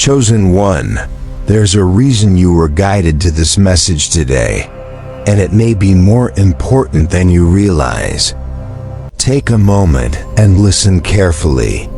Chosen one, there's a reason you were guided to this message today, and it may be more important than you realize. Take a moment and listen carefully,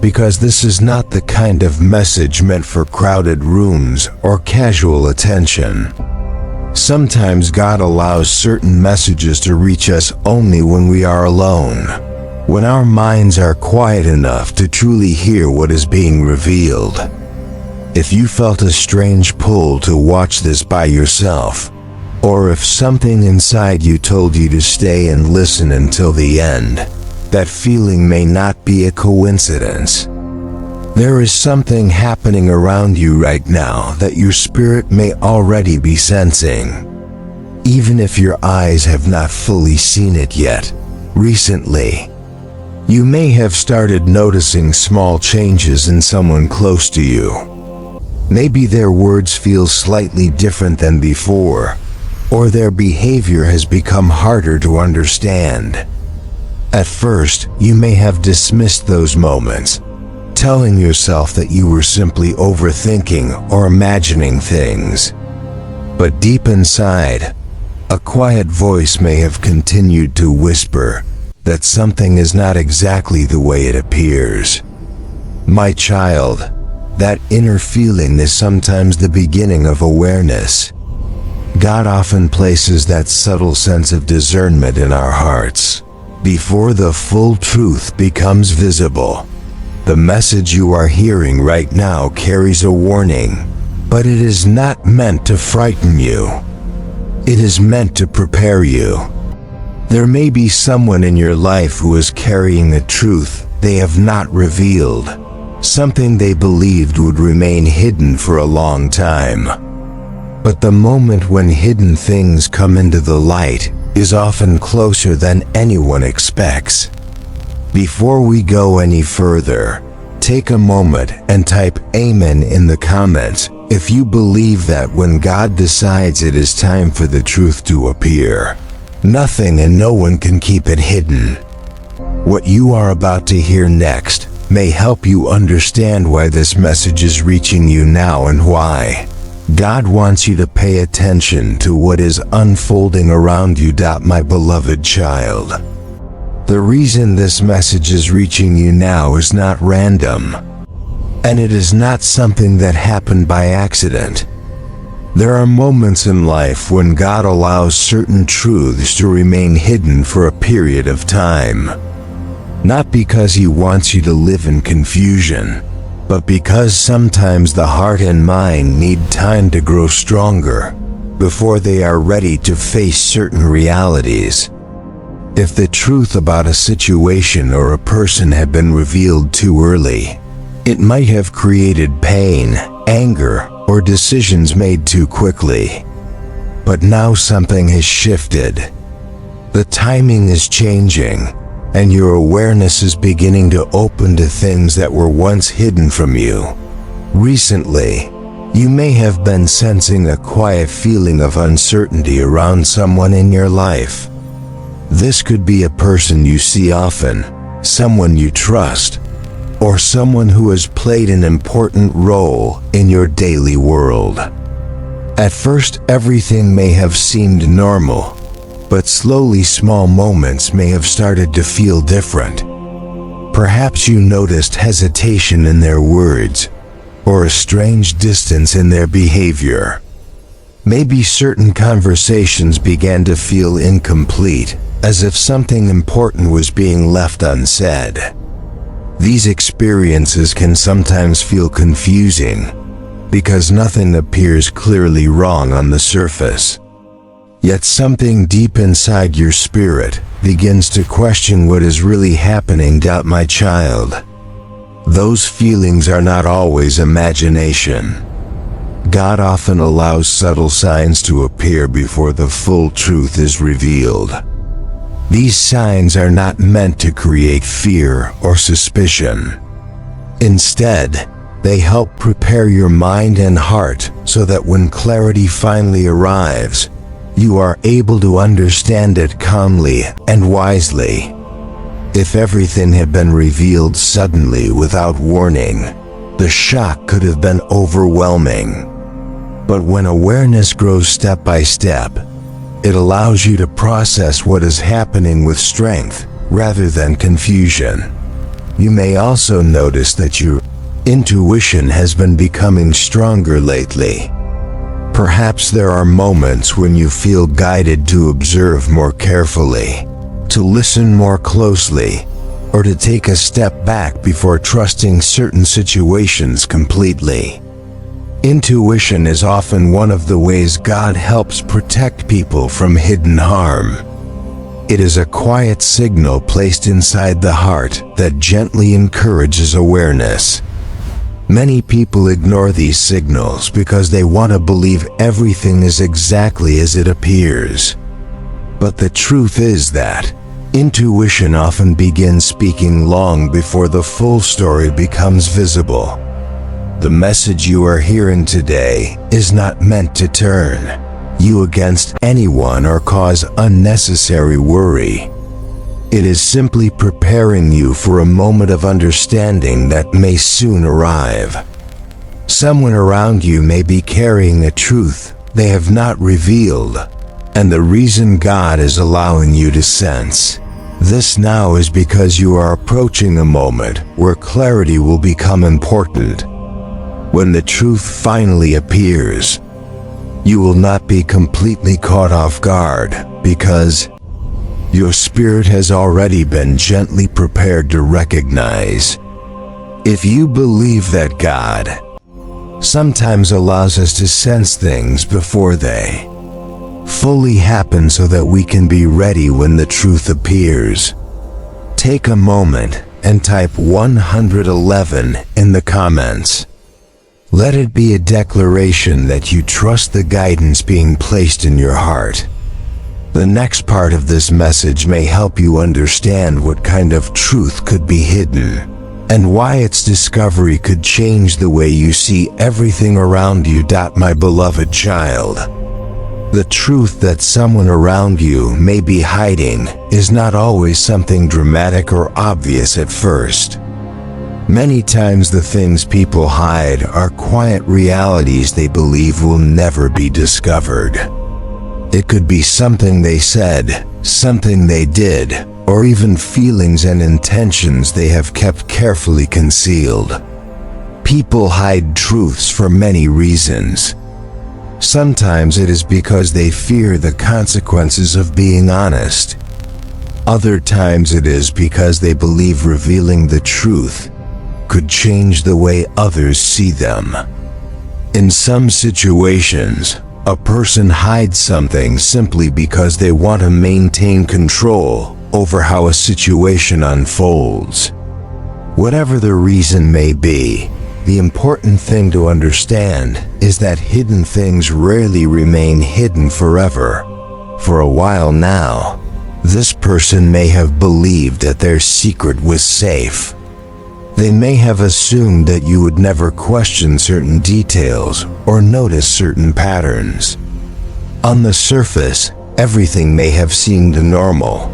because this is not the kind of message meant for crowded rooms or casual attention. Sometimes God allows certain messages to reach us only when we are alone, when our minds are quiet enough to truly hear what is being revealed. If you felt a strange pull to watch this by yourself, or if something inside you told you to stay and listen until the end, that feeling may not be a coincidence. There is something happening around you right now that your spirit may already be sensing. Even if your eyes have not fully seen it yet, recently, you may have started noticing small changes in someone close to you. Maybe their words feel slightly different than before, or their behavior has become harder to understand. At first, you may have dismissed those moments, telling yourself that you were simply overthinking or imagining things. But deep inside, a quiet voice may have continued to whisper that something is not exactly the way it appears. My child, that inner feeling is sometimes the beginning of awareness. God often places that subtle sense of discernment in our hearts before the full truth becomes visible. The message you are hearing right now carries a warning, but it is not meant to frighten you. It is meant to prepare you. There may be someone in your life who is carrying a truth they have not revealed, something they believed would remain hidden for a long time. But the moment when hidden things come into the light is often closer than anyone expects. Before we go any further, take a moment and type Amen in the comments if you believe that when God decides it is time for the truth to appear, nothing and no one can keep it hidden. What you are about to hear next may help you understand why this message is reaching you now and why God wants you to pay attention to what is unfolding around you. My beloved child, the reason this message is reaching you now is not random, and it is not something that happened by accident. There are moments in life when God allows certain truths to remain hidden for a period of time. Not because He wants you to live in confusion, but because sometimes the heart and mind need time to grow stronger before they are ready to face certain realities. If the truth about a situation or a person had been revealed too early, it might have created pain, anger, or decisions made too quickly. But now something has shifted. The timing is changing, and your awareness is beginning to open to things that were once hidden from you. Recently, you may have been sensing a quiet feeling of uncertainty around someone in your life. This could be a person you see often, someone you trust, or someone who has played an important role in your daily world. At first, everything may have seemed normal, but slowly small moments may have started to feel different. Perhaps you noticed hesitation in their words, or a strange distance in their behavior. Maybe certain conversations began to feel incomplete, as if something important was being left unsaid. These experiences can sometimes feel confusing, because nothing appears clearly wrong on the surface. Yet something deep inside your spirit begins to question what is really happening. My child, those feelings are not always imagination. God often allows subtle signs to appear before the full truth is revealed. These signs are not meant to create fear or suspicion. Instead, they help prepare your mind and heart so that when clarity finally arrives, you are able to understand it calmly and wisely. If everything had been revealed suddenly without warning, The shock could have been overwhelming. But when awareness grows step by step, it allows you to process what is happening with strength rather than confusion. You may also notice that your intuition has been becoming stronger lately. Perhaps there are moments when you feel guided to observe more carefully, to listen more closely, or to take a step back before trusting certain situations completely. Intuition is often one of the ways God helps protect people from hidden harm. It is a quiet signal placed inside the heart that gently encourages awareness. Many people ignore these signals because they want to believe everything is exactly as it appears. But the truth is that intuition often begins speaking long before the full story becomes visible. The message you are hearing today is not meant to turn you against anyone or cause unnecessary worry. It is simply preparing you for a moment of understanding that may soon arrive. Someone around you may be carrying a truth they have not revealed, and the reason God is allowing you to sense this now is because you are approaching a moment where clarity will become important. When the truth finally appears, you will not be completely caught off guard because your spirit has already been gently prepared to recognize. If you believe that God sometimes allows us to sense things before they fully happen so that we can be ready when the truth appears, take a moment and type 111 in the comments. Let it be a declaration that you trust the guidance being placed in your heart. The next part of this message may help you understand what kind of truth could be hidden, and why its discovery could change the way you see everything around you. My beloved child, the truth that someone around you may be hiding is not always something dramatic or obvious at first. Many times the things people hide are quiet realities they believe will never be discovered. It could be something they said, something they did, or even feelings and intentions they have kept carefully concealed. People hide truths for many reasons. Sometimes it is because they fear the consequences of being honest. Other times it is because they believe revealing the truth could change the way others see them. In some situations, a person hides something simply because they want to maintain control over how a situation unfolds. Whatever the reason may be, the important thing to understand is that hidden things rarely remain hidden forever. For a while now, this person may have believed that their secret was safe. They may have assumed that you would never question certain details or notice certain patterns. On the surface, everything may have seemed normal.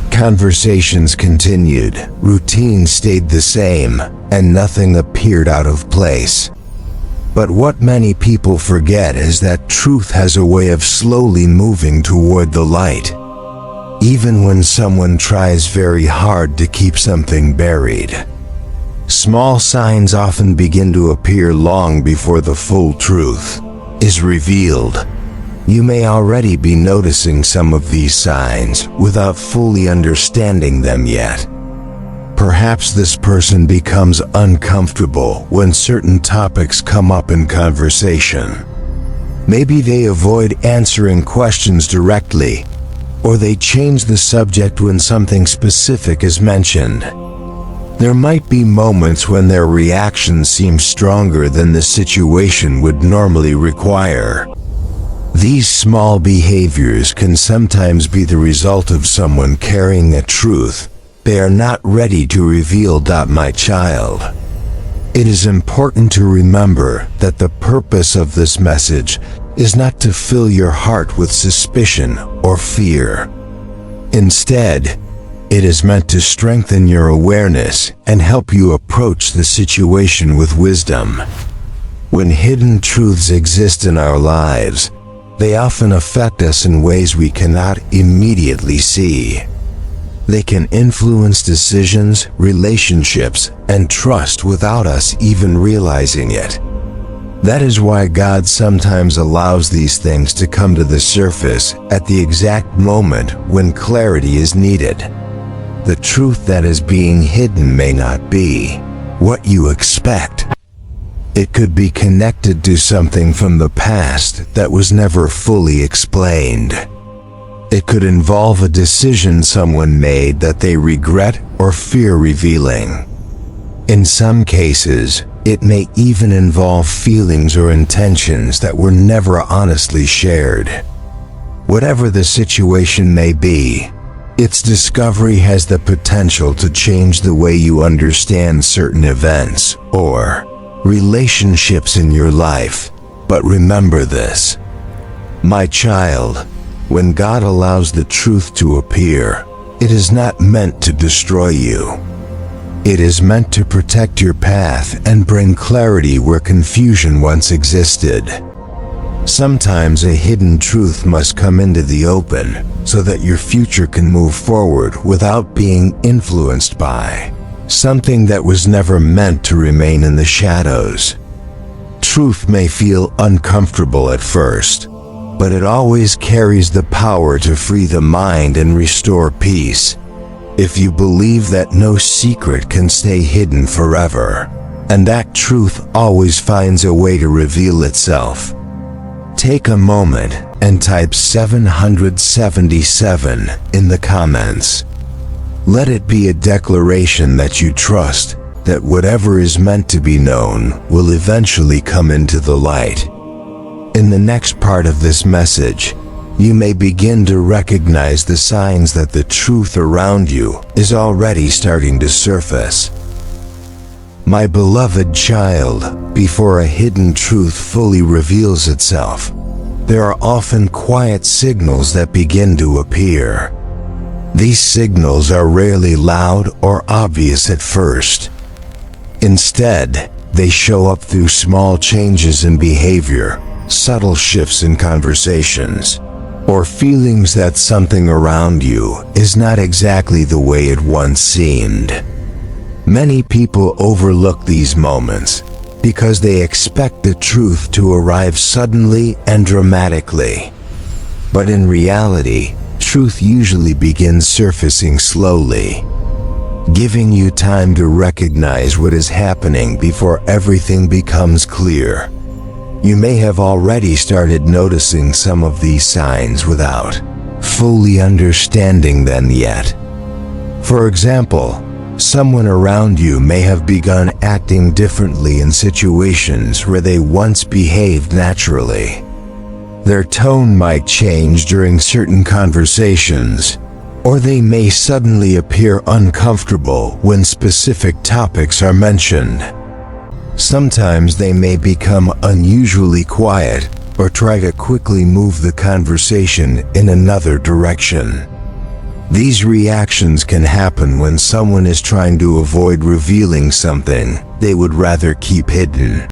Conversations continued, routines stayed the same, and nothing appeared out of place. But what many people forget is that truth has a way of slowly moving toward the light. Even when someone tries very hard to keep something buried, small signs often begin to appear long before the full truth is revealed. You may already be noticing some of these signs without fully understanding them yet. Perhaps this person becomes uncomfortable when certain topics come up in conversation. Maybe they avoid answering questions directly, or they change the subject when something specific is mentioned. There might be moments when their reaction seems stronger than the situation would normally require. These small behaviors can sometimes be the result of someone carrying a truth they are not ready to reveal. My child, it is important to remember that the purpose of this message is not to fill your heart with suspicion or fear. Instead, It is meant to strengthen your awareness and help you approach the situation with wisdom. When hidden truths exist in our lives, they often affect us in ways we cannot immediately see. They can influence decisions, relationships, and trust without us even realizing it. That is why God sometimes allows these things to come to the surface at the exact moment when clarity is needed. The truth that is being hidden may not be what you expect. It could be connected to something from the past that was never fully explained. It could involve a decision someone made that they regret or fear revealing. In some cases, it may even involve feelings or intentions that were never honestly shared. Whatever the situation may be, its discovery has the potential to change the way you understand certain events or relationships in your life. But remember this, my child, when God allows the truth to appear, it is not meant to destroy you. It is meant to protect your path and bring clarity where confusion once existed. Sometimes a hidden truth must come into the open so that your future can move forward without being influenced by something that was never meant to remain in the shadows. Truth may feel uncomfortable at first, but it always carries the power to free the mind and restore peace. If you believe that no secret can stay hidden forever, and that truth always finds a way to reveal itself, take a moment and type 777 in the comments. Let it be a declaration that you trust that whatever is meant to be known will eventually come into the light. In the next part of this message, you may begin to recognize the signs that the truth around you is already starting to surface. My beloved child, before a hidden truth fully reveals itself, there are often quiet signals that begin to appear. These signals are rarely loud or obvious at first. Instead, they show up through small changes in behavior, subtle shifts in conversations, or feelings that something around you is not exactly the way it once seemed. Many people overlook these moments because they expect the truth to arrive suddenly and dramatically. But in reality, truth usually begins surfacing slowly, giving you time to recognize what is happening before everything becomes clear. You may have already started noticing some of these signs without fully understanding them yet. For example, someone around you may have begun acting differently in situations where they once behaved naturally. Their tone might change during certain conversations, or they may suddenly appear uncomfortable when specific topics are mentioned. Sometimes they may become unusually quiet or try to quickly move the conversation in another direction. These reactions can happen when someone is trying to avoid revealing something they would rather keep hidden.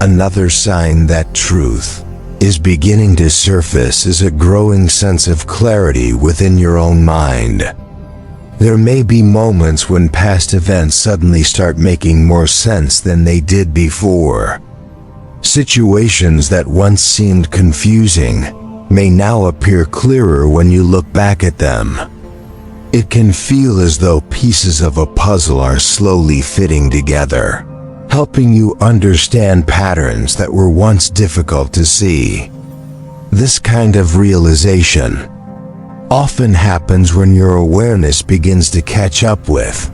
Another sign that truth is beginning to surface is a growing sense of clarity within your own mind. There may be moments when past events suddenly start making more sense than they did before. Situations that once seemed confusing may now appear clearer when you look back at them. It can feel as though pieces of a puzzle are slowly fitting together, helping you understand patterns that were once difficult to see. This kind of realization often happens when your awareness begins to catch up with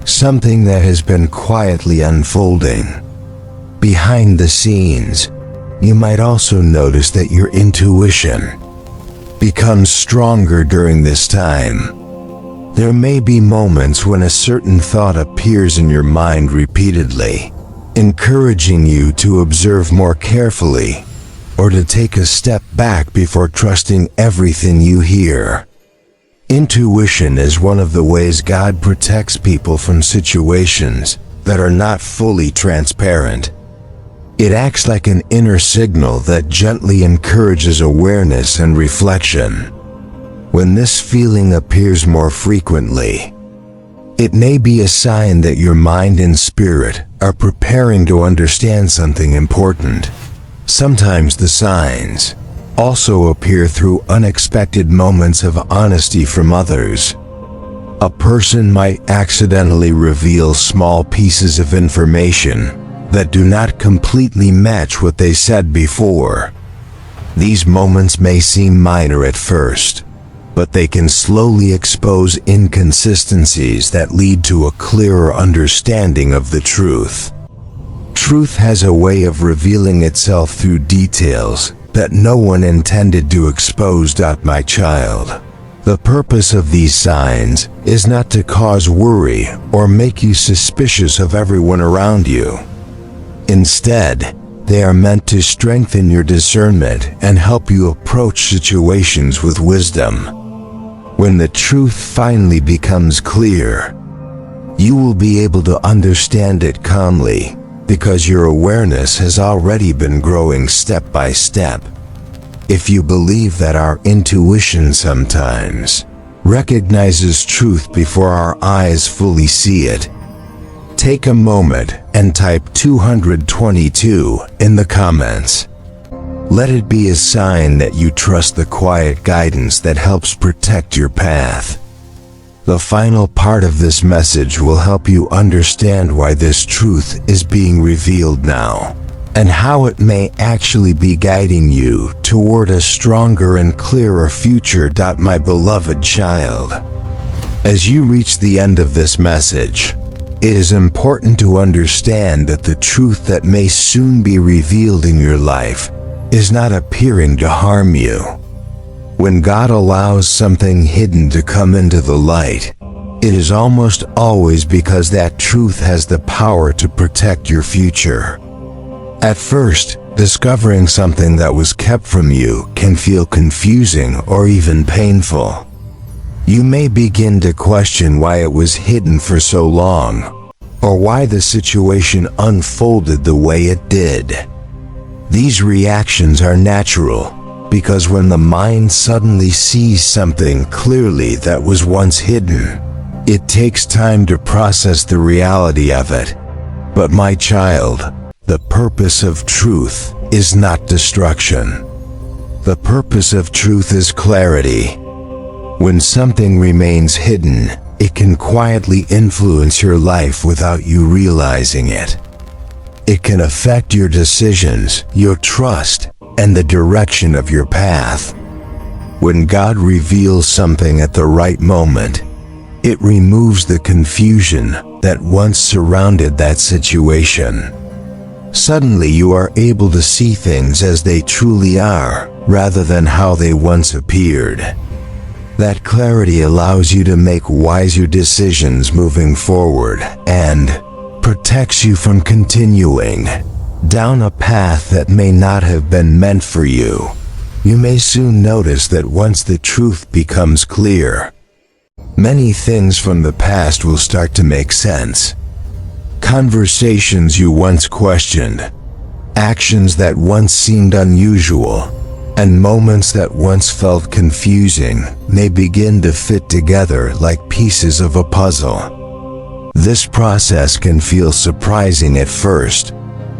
something that has been quietly unfolding. Behind the scenes, you might also notice that your intuition becomes stronger during this time. There may be moments when a certain thought appears in your mind repeatedly, encouraging you to observe more carefully or to take a step back before trusting everything you hear. Intuition is one of the ways God protects people from situations that are not fully transparent. It acts like an inner signal that gently encourages awareness and reflection. When this feeling appears more frequently, it may be a sign that your mind and spirit are preparing to understand something important. Sometimes the signs also appear through unexpected moments of honesty from others. A person might accidentally reveal small pieces of information that do not completely match what they said before. These moments may seem minor at first, but they can slowly expose inconsistencies that lead to a clearer understanding of the truth. Truth has a way of revealing itself through details that no one intended to expose. My child, the purpose of these signs is not to cause worry or make you suspicious of everyone around you. Instead, they are meant to strengthen your discernment and help you approach situations with wisdom. When the truth finally becomes clear, you will be able to understand it calmly because your awareness has already been growing step by step. If you believe that our intuition sometimes recognizes truth before our eyes fully see it, take a moment and type 222 in the comments. Let it be a sign that you trust the quiet guidance that helps protect your path. The final part of this message will help you understand why this truth is being revealed now, and how it may actually be guiding you toward a stronger and clearer future. My beloved child, as you reach the end of this message, it is important to understand that the truth that may soon be revealed in your life is not appearing to harm you. When God allows something hidden to come into the light, it is almost always because that truth has the power to protect your future. At first, discovering something that was kept from you can feel confusing or even painful. You may begin to question why it was hidden for so long, or why the situation unfolded the way it did. These reactions are natural, because when the mind suddenly sees something clearly that was once hidden, it takes time to process the reality of it. But my child, the purpose of truth is not destruction. The purpose of truth is clarity. When something remains hidden, it can quietly influence your life without you realizing it. It can affect your decisions, your trust, and the direction of your path. When God reveals something at the right moment, it removes the confusion that once surrounded that situation. Suddenly you are able to see things as they truly are, rather than how they once appeared. That clarity allows you to make wiser decisions moving forward and protects you from continuing down a path that may not have been meant for you. You may soon notice that once the truth becomes clear, many things from the past will start to make sense. Conversations you once questioned, actions that once seemed unusual, and moments that once felt confusing may begin to fit together like pieces of a puzzle. This process can feel surprising at first,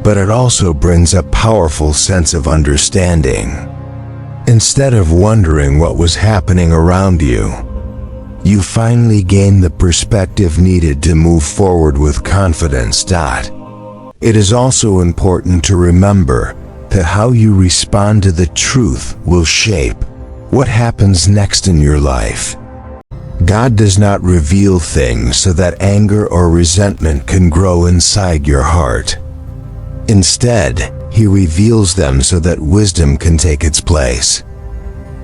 but it also brings a powerful sense of understanding. Instead of wondering what was happening around you, you finally gain the perspective needed to move forward with confidence. It is also important to remember that how you respond to the truth will shape what happens next in your life. God does not reveal things so that anger or resentment can grow inside your heart. Instead, He reveals them so that wisdom can take its place.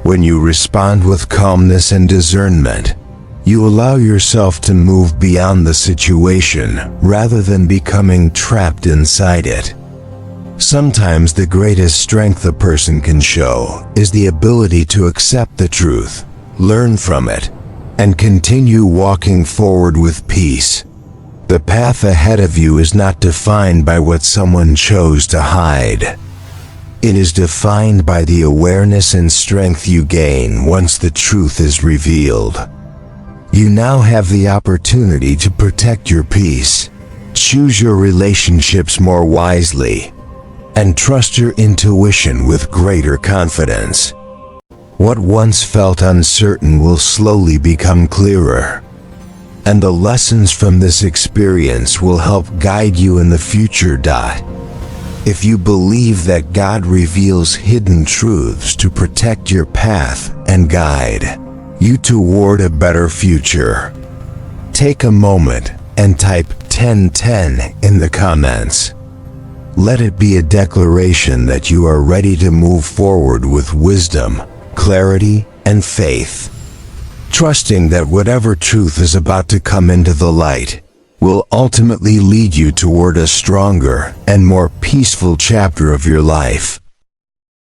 When you respond with calmness and discernment, you allow yourself to move beyond the situation rather than becoming trapped inside it. Sometimes the greatest strength a person can show is the ability to accept the truth, learn from it, and continue walking forward with peace. The path ahead of you is not defined by what someone chose to hide. It is defined by the awareness and strength you gain once the truth is revealed. You now have the opportunity to protect your peace, choose your relationships more wisely, and trust your intuition with greater confidence. What once felt uncertain will slowly become clearer, and the lessons from this experience will help guide you in the future. If you believe that God reveals hidden truths to protect your path and guide you toward a better future, take a moment and type 1010 in the comments. Let it be a declaration that you are ready to move forward with wisdom, clarity, and faith, trusting that whatever truth is about to come into the light will ultimately lead you toward a stronger and more peaceful chapter of your life.